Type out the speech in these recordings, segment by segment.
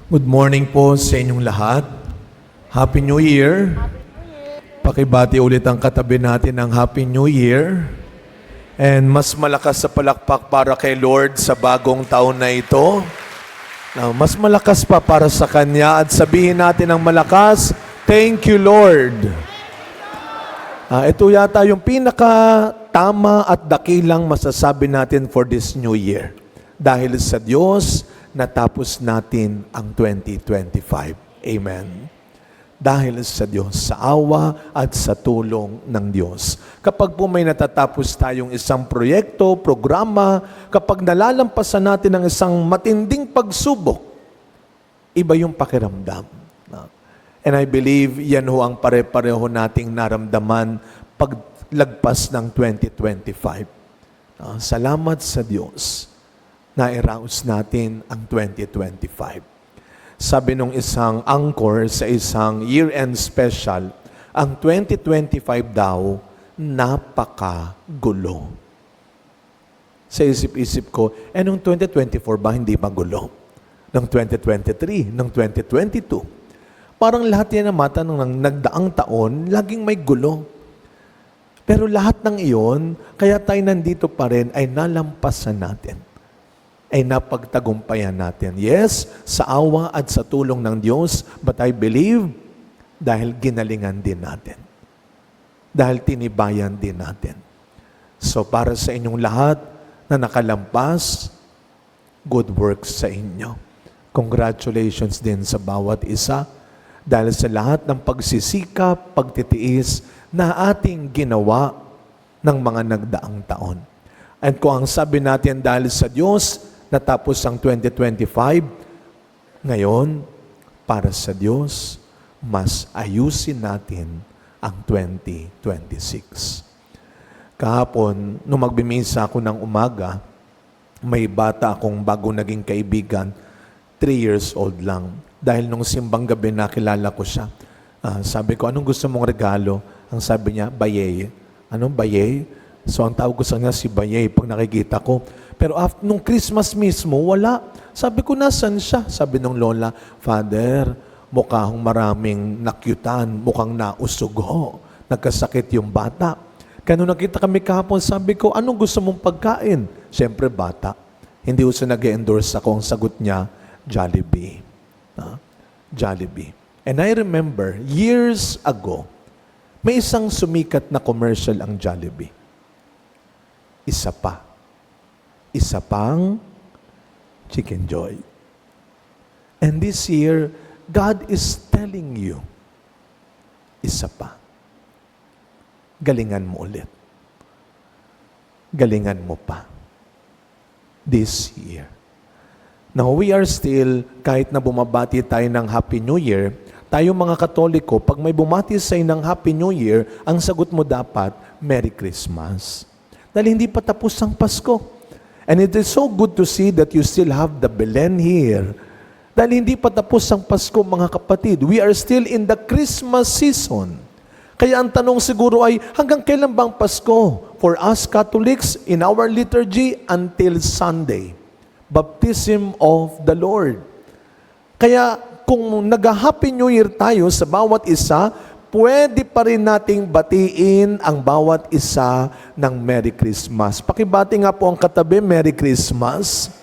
Good morning po sa inyong lahat. Happy New Year. Pakibati ulit ang katabi natin ng Happy New Year. And mas malakas sa palakpak para kay Lord sa bagong taon na ito. Mas malakas pa para sa Kanya at sabihin natin ng malakas, Thank you, Lord. Ito yata yung pinaka-tama at dakilang masasabi natin for this new year. Dahil sa Diyos, natapos natin ang 2025. Amen. Dahil sa Diyos, sa awa at sa tulong ng Diyos. Kapag po may natatapos tayong isang proyekto, programa, kapag nalalampasan natin ang isang matinding pagsubok, iba yung pakiramdam. And I believe yan ho ang pare-pareho nating naramdaman paglagpas ng 2025. Salamat sa Diyos na i-rouse natin ang 2025. Sabi nung isang anchor sa isang year-end special, ang 2025 daw, napakagulo. Sa isip-isip ko, nung 2024 ba hindi magulo? Nung 2023, nung 2022. Parang lahat yan na mata nung nagdaang taon, laging may gulo. Pero lahat ng iyon, kaya tayo nandito pa rin, ay nalampasan natin. Ay napagtagumpayan natin. Yes, sa awa at sa tulong ng Diyos, but I believe, dahil ginalingan din natin. Dahil tinibayan din natin. So para sa inyong lahat na nakalampas, good works sa inyo. Congratulations din sa bawat isa, dahil sa lahat ng pagsisikap, pagtitiis na ating ginawa ng mga nagdaang taon. And kung ang sabi natin dahil sa Diyos, natapos ang 2025, ngayon, para sa Diyos, mas ayusin natin ang 2026. Kahapon, nung magbimisa ako ng umaga, may bata akong bago naging kaibigan, 3 years old lang. Dahil nung simbang gabi nakilala ko siya, sabi ko, anong gusto mong regalo? Ang sabi niya, bayay. Anong bayay? So ang tawag ko sa kanya si bayay pag nakikita ko. Pero after nung Christmas mismo, wala. Sabi ko, nasan siya? Sabi nung lola, Father, mukhang maraming nakyutan, mukhang nausog ho. Nagkasakit yung bata. Kaya nung nakita kami kahapon, sabi ko, anong gusto mong pagkain? Siyempre, bata. Hindi ko siya nag-endorse ako. Ang sagot niya, Jollibee. Jollibee. And I remember, years ago, may isang sumikat na commercial ang Jollibee. Isa pa. Isa pang Chicken Joy. And this year, God is telling you, isa pa. Galingan mo ulit. Galingan mo pa. This year. Now, we are still, kahit na bumabati tayo ng Happy New Year, tayo mga Katoliko, pag may bumati sa'yo ng Happy New Year, ang sagot mo dapat, Merry Christmas. Dahil hindi pa tapos ang Pasko. And it is so good to see that you still have the Belen here. Dahil hindi pa tapos ang Pasko, mga kapatid. We are still in the Christmas season. Kaya ang tanong siguro ay, hanggang kailan bang Pasko? For us Catholics, in our liturgy, until Sunday. Baptism of the Lord. Kaya kung nag-Happy New Year tayo sa bawat isa, pwede pa rin nating batiin ang bawat isa ng Merry Christmas. Pakibati nga po ang katabi, Merry Christmas.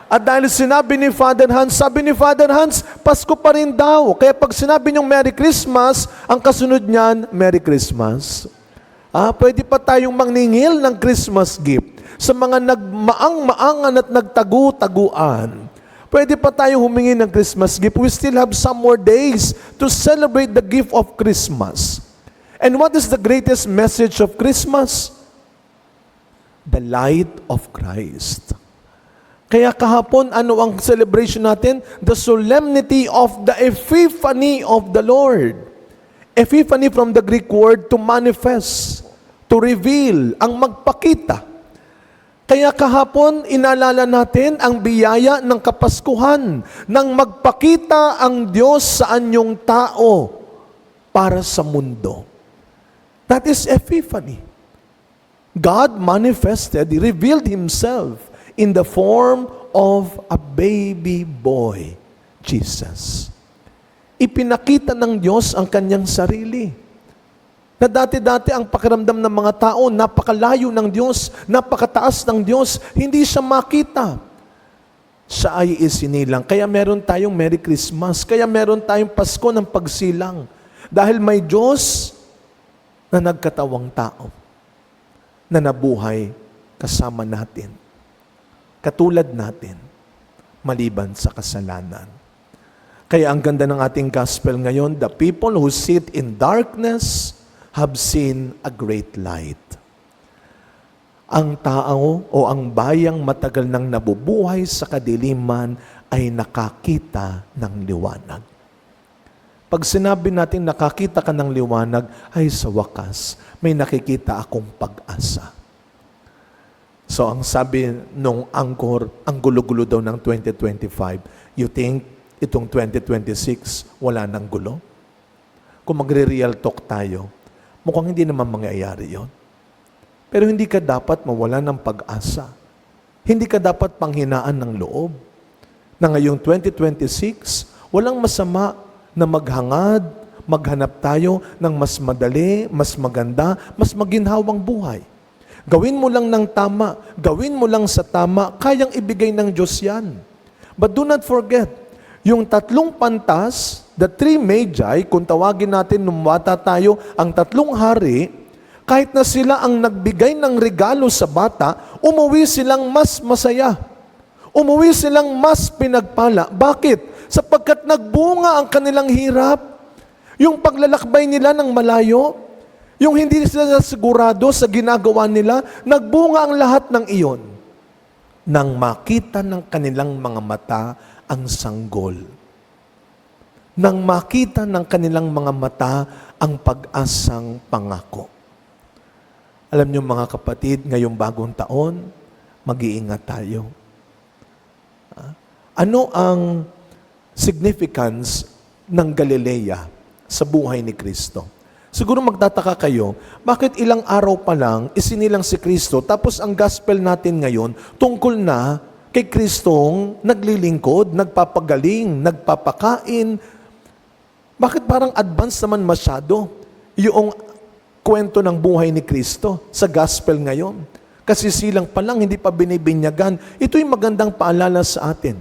At dahil sinabi ni Father Hans, sabi ni Father Hans, Pasko pa rin daw. Kaya pag sinabi niyong Merry Christmas, ang kasunod niyan, Merry Christmas. Pwede pa tayong mangningil ng Christmas gift sa mga nagmaang-maangan at nagtagu-taguan. Pwede pa tayo humingi ng Christmas gift. We still have some more days to celebrate the gift of Christmas. And what is the greatest message of Christmas? The light of Christ. Kaya kahapon, ano ang celebration natin? The solemnity of the Epiphany of the Lord. Epiphany from the Greek word to manifest, to reveal, ang magpakita. Kaya kahapon, inalala natin ang biyaya ng Kapaskuhan, nang magpakita ang Diyos sa anyong tao para sa mundo. That is Epiphany. God manifested, revealed Himself in the form of a baby boy Jesus. Ipinakita ng Diyos ang kanyang sarili. Na dati-dati ang pakiramdam ng mga tao, napakalayo ng Diyos, napakataas ng Diyos, hindi siya makita. Siya ay isinilang. Kaya meron tayong Merry Christmas. Kaya meron tayong Pasko ng pagsilang. Dahil may Diyos na nagkatawang tao, na nabuhay kasama natin, katulad natin, maliban sa kasalanan. Kaya ang ganda ng ating gospel ngayon, the people who sit in darkness have seen a great light. Ang tao o ang bayang matagal nang nabubuhay sa kadiliman ay nakakita ng liwanag. Pag sinabi natin nakakita ka ng liwanag, ay sa wakas, may nakikita akong pag-asa. So ang sabi nung angkor, ang gulo-gulo daw ng 2025, you think itong 2026, wala nang gulo? Kung magre-real talk tayo, mukhang hindi naman mangyayari yon. Pero hindi ka dapat mawala ng pag-asa. Hindi ka dapat panghinaan ng loob. Na ngayong 2026, walang masama na maghangad, maghanap tayo ng mas madali, mas maganda, mas maginhawang buhay. Gawin mo lang ng tama, gawin mo lang sa tama, kayang ibigay ng Diyos yan. But do not forget, yung tatlong pantas, the three magi, kung tawagin natin nung bata tayo, ang tatlong hari, kahit na sila ang nagbigay ng regalo sa bata, umuwi silang mas masaya. Umuwi silang mas pinagpala. Bakit? Sapagkat nagbunga ang kanilang hirap. Yung paglalakbay nila ng malayo, yung hindi sila sigurado sa ginagawa nila, nagbunga ang lahat ng iyon. Nang makita ng kanilang mga mata ang sanggol. Nang makita ng kanilang mga mata ang pag-asang pangako. Alam niyo mga kapatid, ngayong bagong taon, mag-iingat tayo. Ano ang significance ng Galilea sa buhay ni Kristo? Siguro magtataka kayo, bakit ilang araw pa lang isinilang si Kristo, tapos ang gospel natin ngayon tungkol na kay Kristong naglilingkod, nagpapagaling, nagpapakain. Bakit parang advance naman masyado yung kwento ng buhay ni Kristo sa gospel ngayon? Kasi silang pa lang, hindi pa binibinyagan. Ito'y magandang paalala sa atin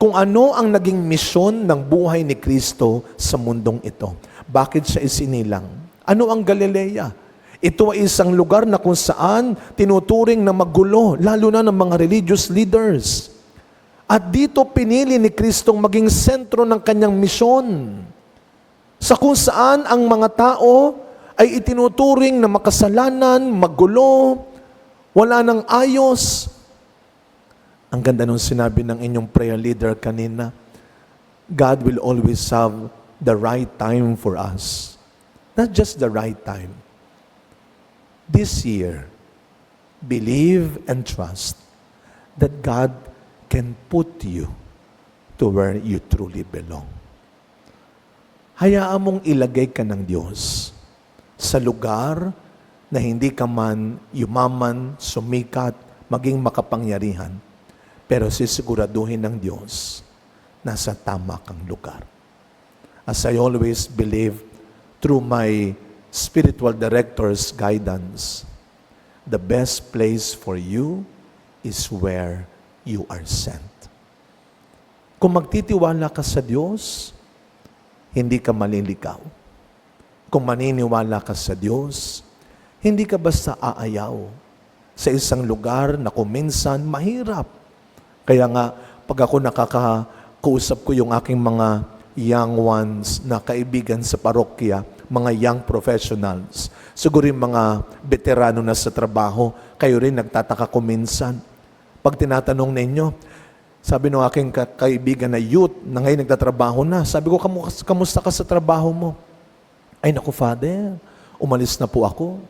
kung ano ang naging misyon ng buhay ni Kristo sa mundong ito. Bakit siya isinilang? Ano ang Galilea? Ito ay isang lugar na kung saan tinuturing na magulo, lalo na ng mga religious leaders. At dito pinili ni Kristong maging sentro ng kanyang misyon. Sa kung saan ang mga tao ay itinuturing na makasalanan, magulo, wala nang ayos. Ang ganda nung sinabi ng inyong prayer leader kanina, God will always have the right time for us. Not just the right time. This year, believe and trust that God can put you to where you truly belong. Hayaan mong ilagay ka ng Diyos sa lugar na hindi ka man yumaman, sumikat, maging makapangyarihan, pero sisiguraduhin ng Diyos nasa tama kang lugar. As I always believe, through my spiritual director's guidance, the best place for you is where you are sent. Kung magtitiwala ka sa Diyos, hindi ka maliligaw. Kung maniniwala ka sa Diyos, hindi ka basta aayaw sa isang lugar na kung minsan mahirap. Kaya nga, pag ako nakakausap ko yung aking mga young ones na kaibigan sa parokya, mga young professionals, siguro yung mga veterano na sa trabaho, kayo rin nagtataka ko minsan. Pag tinatanong ninyo, sabi ng aking kaibigan na youth na ngayon nagtatrabaho na, sabi ko, kamusta ka sa trabaho mo? Ay naku, Father, umalis na po ako.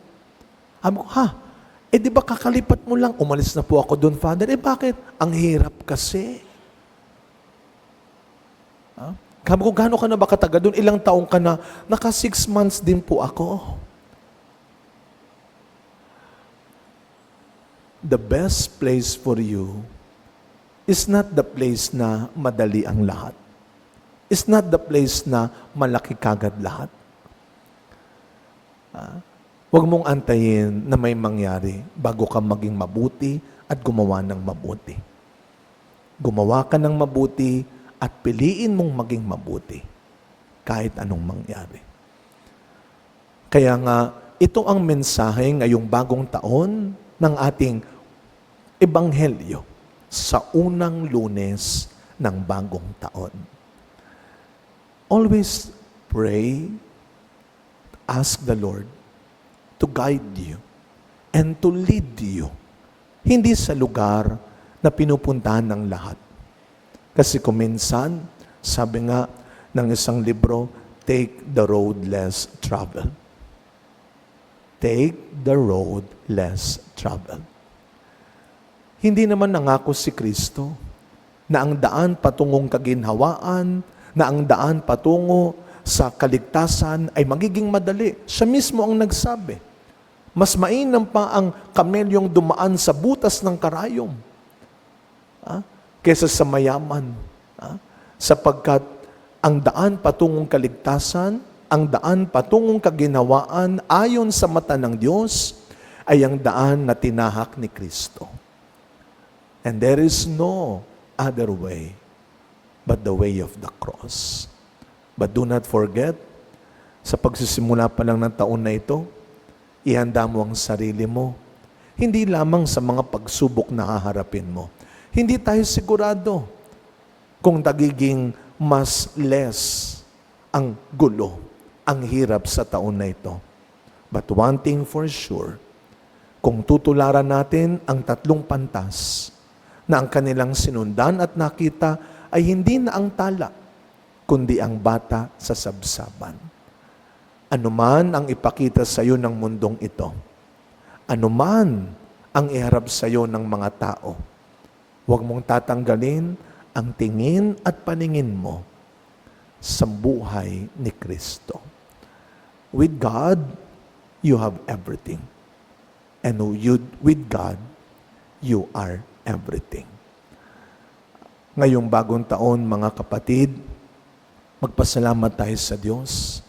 Sabi ko, di ba kakalipat mo lang, umalis na po ako doon, Father? Bakit? Ang hirap kasi. Sabi ko, gaano ka na ba katagal doon? Ilang taong ka na? Naka 6 months din po ako. The best place for you is not the place na madali ang lahat. is not the place na malaki kagad lahat. Huwag mong antayin na may mangyari bago ka maging mabuti at gumawa ng mabuti. Gumawa ka ng mabuti at piliin mong maging mabuti kahit anong mangyari. Kaya nga, ito ang mensahe ngayong bagong taon ng ating Ebanghelyo sa unang Lunes ng bagong taon. Always pray, ask the Lord to guide you and to lead you. Hindi sa lugar na pinupuntahan ng lahat. Kasi kung minsan, sabi nga ng isang libro, take the road less traveled. Take the road less traveled. Hindi naman nangako si Kristo na ang daan patungong kaginhawaan, na ang daan patungo sa kaligtasan ay magiging madali. Siya mismo ang nagsabi. Mas mainam pa ang kamelyong dumaan sa butas ng karayom kaysa sa mayaman. Sapagkat ang daan patungong kaligtasan, ang daan patungong kaginhawaan ayon sa mata ng Diyos ay ang daan na tinahak ni Kristo. And there is no other way but the way of the cross. But do not forget, sa pagsisimula pa lang ng taon na ito, ihanda mo ang sarili mo. Hindi lamang sa mga pagsubok na haharapin mo. Hindi tayo sigurado kung nagiging mas less ang gulo, ang hirap sa taon na ito. But one thing for sure, kung tutularan natin ang tatlong pantas na ang kanilang sinundan at nakita ay hindi na ang tala, kundi ang bata sa sabsaban. Anuman ang ipakita sa iyo ng mundong ito, anuman ang iharap sa iyo ng mga tao, huwag mong tatanggalin ang tingin at paningin mo sa buhay ni Kristo. With God, you have everything. And with God, you are everything. Ngayong bagong taon, mga kapatid, magpasalamat tayo sa Diyos.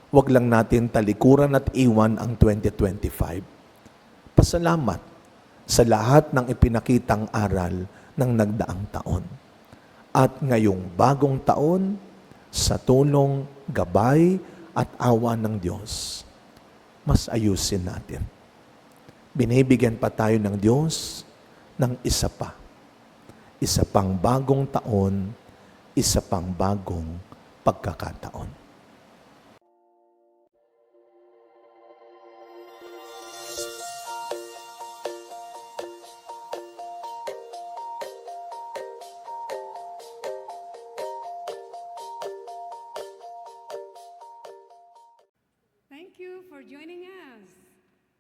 Huwag lang natin talikuran at iwan ang 2025. Pasalamat sa lahat ng ipinakitang aral ng nagdaang taon. At ngayong bagong taon, sa tulong, gabay at awa ng Diyos, mas ayusin natin. Binibigyan pa tayo ng Diyos ng isa pa. Isa pang bagong taon, isa pang bagong pagkakataon. Thank you for joining us.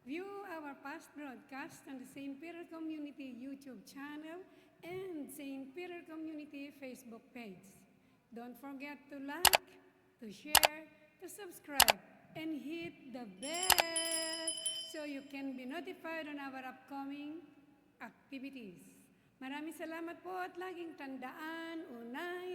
View our past broadcast on the St. Peter Community YouTube channel and St. Peter Community Facebook page. Don't forget to like, to share, to subscribe, and hit the bell so you can be notified on our upcoming activities. Maraming salamat po at laging tandaan, unay